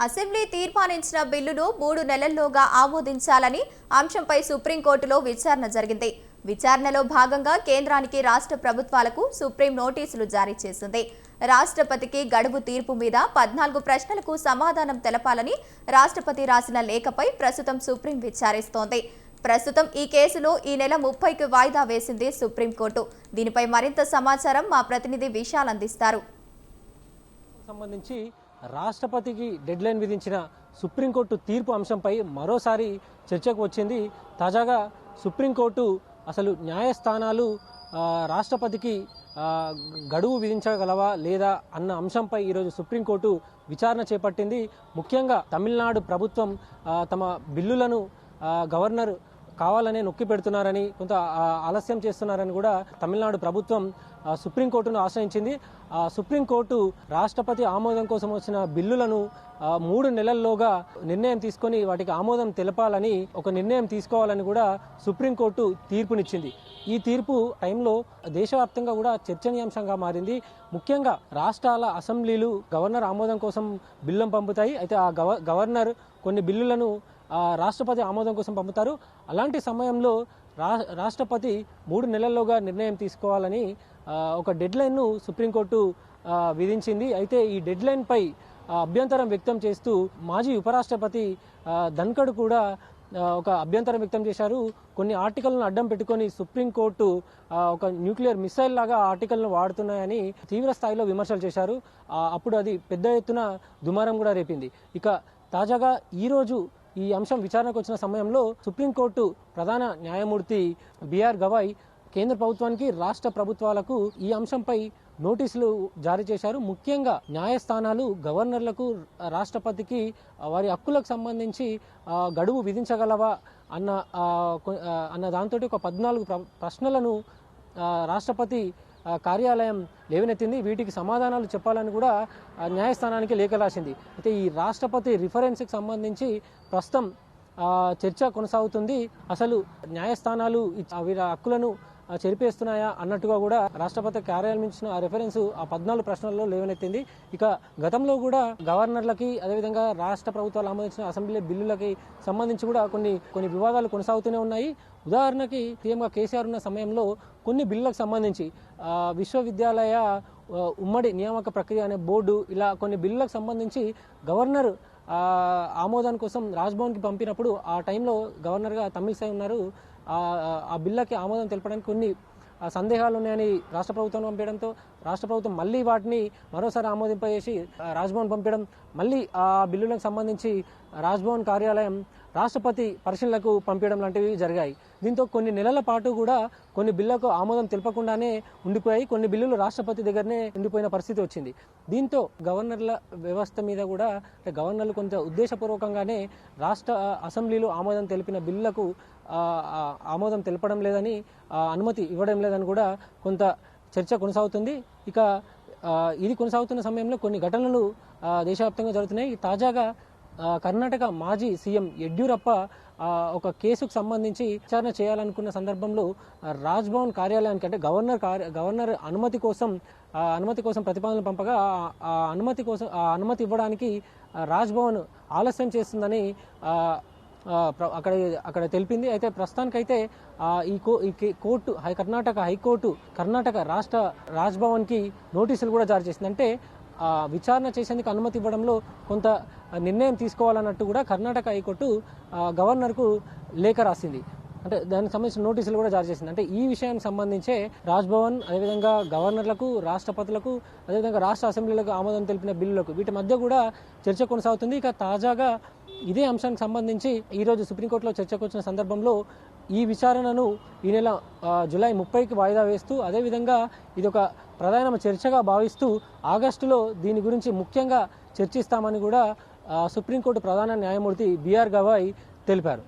Assembly తీర్మానించిన బిల్లును 3 నెలల్లోగా ఆమోదించాలని అంశంపై సుప్రీంకోర్టులో విచారణ జరిగింది. విచారణలో భాగంగా కేంద్రానికి రాష్ట్ర ప్రభుత్వాలకు సుప్రీం నోటీసులు జారీ చేసింది. రాష్ట్రపతికి గడువు తీర్పు మీద 14 ప్రశ్నలకు సమాధానం తెలపాలని రాష్ట్రపతి రాసిన లేఖపై ప్రస్తుతం సుప్రీం విచారిస్తోంది. ప్రస్తుతం ఈ కేసును ఈ నెల 30కి వాయిదా వేసింది సుప్రీంకోర్టు. దీనిపై మరింత సమాచారం మా ప్రతినిధి విశాల్ అందిస్తారు. సంబంధించి రాష్ట్రపతికి డెడ్ లైన్ విధించిన సుప్రీంకోర్టు తీర్పు అంశంపై మరోసారి చర్చకు వచ్చింది. తాజాగా సుప్రీంకోర్టు అసలు న్యాయస్థానాలు రాష్ట్రపతికి గడువు విధించగలవా లేదా అన్న అంశంపై ఈరోజు సుప్రీంకోర్టు విచారణ చేపట్టింది. ముఖ్యంగా తమిళనాడు ప్రభుత్వం తమ బిల్లులను గవర్నర్ కావాలనే నొక్కి పెడుతున్నారని, కొంత ఆలస్యం చేస్తున్నారని కూడా తమిళనాడు ప్రభుత్వం సుప్రీంకోర్టును ఆశ్రయించింది. సుప్రీంకోర్టు రాష్ట్రపతి ఆమోదం కోసం వచ్చిన బిల్లులను 3 నెలల్లోగా నిర్ణయం తీసుకొని వాటికి ఆమోదం తెలపాలని ఒక నిర్ణయం తీసుకోవాలని కూడా సుప్రీంకోర్టు తీర్పునిచ్చింది. ఈ తీర్పు టైంలో దేశవ్యాప్తంగా కూడా చర్చనీయాంశంగా మారింది. ముఖ్యంగా రాష్ట్రాల అసెంబ్లీలు గవర్నర్ ఆమోదం కోసం బిల్లును పంపుతాయి. అయితే ఆ గవర్నర్ కొన్ని బిల్లులను రాష్ట్రపతి ఆమోదం కోసం పంపుతారు. అలాంటి సమయంలో రాష్ట్రపతి 3 నెలల్లోగా నిర్ణయం తీసుకోవాలని ఒక డెడ్ లైన్ను సుప్రీంకోర్టు విధించింది. అయితే ఈ డెడ్ లైన్పై అభ్యంతరం వ్యక్తం చేస్తూ మాజీ ఉపరాష్ట్రపతి ధన్ఖడ్ కూడా ఒక అభ్యంతరం వ్యక్తం చేశారు. కొన్ని ఆర్టికల్ను అడ్డం పెట్టుకొని సుప్రీంకోర్టు ఒక న్యూక్లియర్ మిసైల్ లాగా ఆర్టికల్ను వాడుతున్నాయని తీవ్ర స్థాయిలో విమర్శలు చేశారు. అప్పుడు అది పెద్ద ఎత్తున దుమారం కూడా రేపింది. ఇక తాజాగా ఈరోజు ఈ అంశం విచారణకు వచ్చిన సమయంలో సుప్రీంకోర్టు ప్రధాన న్యాయమూర్తి బిఆర్ గవాయ్ కేంద్ర ప్రభుత్వానికి రాష్ట్ర ప్రభుత్వాలకు ఈ అంశంపై నోటీసులు జారీ చేశారు. ముఖ్యంగా న్యాయస్థానాలు గవర్నర్లకు రాష్ట్రపతికి వారి హక్కులకు సంబంధించి గడువు విధించగలవా అన్న దాంతో ఒక 14 ప్రశ్నలను రాష్ట్రపతి కార్యాలయం లేవనెత్తింది. వీటికి సమాధానాలు చెప్పాలని కూడా న్యాయస్థానానికి లేఖ రాసింది. అయితే ఈ రాష్ట్రపతి రిఫరెన్స్కి సంబంధించి ప్రస్తుతం చర్చ కొనసాగుతుంది. అసలు న్యాయస్థానాలు వీరి హక్కులను చెరిపేస్తున్నాయా అన్నట్టుగా కూడా రాష్ట్రపతి కార్యాలయం ఇచ్చిన రెఫరెన్స్ ఆ 14 ప్రశ్నల్లో లేవనెత్తింది. ఇక గతంలో కూడా గవర్నర్లకి అదేవిధంగా రాష్ట్ర ప్రభుత్వాలు ఆమోదించిన అసెంబ్లీ బిల్లులకి సంబంధించి కూడా కొన్ని వివాదాలు కొనసాగుతూనే ఉన్నాయి. ఉదాహరణకి సీఎంగా కేసీఆర్ ఉన్న సమయంలో కొన్ని బిల్లులకు సంబంధించి విశ్వవిద్యాలయ ఉమ్మడి నియామక ప్రక్రియ అనే బోర్డు, ఇలా కొన్ని బిల్లులకు సంబంధించి గవర్నర్ ఆమోదం కోసం రాజ్భవన్కి పంపినప్పుడు ఆ టైంలో గవర్నర్గా తమిళిసై ఉన్నారు. ఆ బిల్లుకి ఆమోదం తెలపడానికి కొన్ని సందేహాలు ఉన్నాయని రాష్ట్ర ప్రభుత్వం పంపించడంతో రాష్ట్ర ప్రభుత్వం మళ్ళీ వాటిని మరోసారి ఆమోదింపజేసి రాజ్భవన్ పంపించడం, మళ్ళీ ఆ బిల్లులకు సంబంధించి రాజ్భవన్ కార్యాలయం రాష్ట్రపతి పరిశీలనకు పంపించడం లాంటివి జరిగాయి. దీంతో కొన్ని నెలల పాటు కూడా కొన్ని బిల్లులకు ఆమోదం తెలపకుండానే ఉండిపోయాయి. కొన్ని బిల్లులు రాష్ట్రపతి దగ్గరనే ఉండిపోయిన పరిస్థితి వచ్చింది. దీంతో గవర్నర్ల వ్యవస్థ మీద కూడా గవర్నర్లు కొంత ఉద్దేశపూర్వకంగానే రాష్ట్ర అసెంబ్లీలో ఆమోదం తెలిపిన బిల్లులకు ఆమోదం తెలపడం లేదని, అనుమతి ఇవ్వడం లేదని కూడా కొంత చర్చ కొనసాగుతుంది. ఇక ఇది కొనసాగుతున్న సమయంలో కొన్ని ఘటనలు దేశవ్యాప్తంగా జరుగుతున్నాయి. తాజాగా కర్ణాటక మాజీ సీఎం యడ్యూరప్ప ఒక కేసుకు సంబంధించి విచారణ చేయాలనుకున్న సందర్భంలో రాజ్భవన్ కార్యాలయానికి, అంటే గవర్నర్ అనుమతి కోసం ప్రతిపాదనలు పంపగా అనుమతి ఇవ్వడానికి రాజ్భవన్ ఆలస్యం చేస్తుందని అక్కడ తెలిపింది. అయితే ప్రస్తుతానికైతే ఈ కోర్టు కర్ణాటక హైకోర్టు కర్ణాటక రాష్ట్ర రాజ్భవన్కి నోటీసులు కూడా జారీ చేసింది. అంటే విచారణ చేసేందుకు అనుమతి ఇవ్వడంలో కొంత నిర్ణయం తీసుకోవాలన్నట్టు కూడా కర్ణాటక హైకోర్టు గవర్నర్కు లేఖ రాసింది. అంటే దానికి సంబంధించిన నోటీసులు కూడా జారీ చేసింది. అంటే ఈ విషయానికి సంబంధించే రాజ్భవన్, అదేవిధంగా గవర్నర్లకు, రాష్ట్రపతులకు, అదేవిధంగా రాష్ట్ర అసెంబ్లీలకు ఆమోదం తెలిపిన బిల్లులకు వీటి మధ్య కూడా చర్చ కొనసాగుతుంది. ఇక తాజాగా ఇదే అంశానికి సంబంధించి ఈరోజు సుప్రీంకోర్టులో చర్చకు వచ్చిన సందర్భంలో ఈ విచారణను ఈ నెల జూలై 30కి వాయిదా వేస్తూ, అదేవిధంగా ఇది ఒక ప్రధాన చర్చగా భావిస్తూ ఆగస్టులో దీని గురించి ముఖ్యంగా చర్చిస్తామని కూడా సుప్రీంకోర్టు ప్రధాన న్యాయమూర్తి బిఆర్ గవాయ్ తెలిపారు.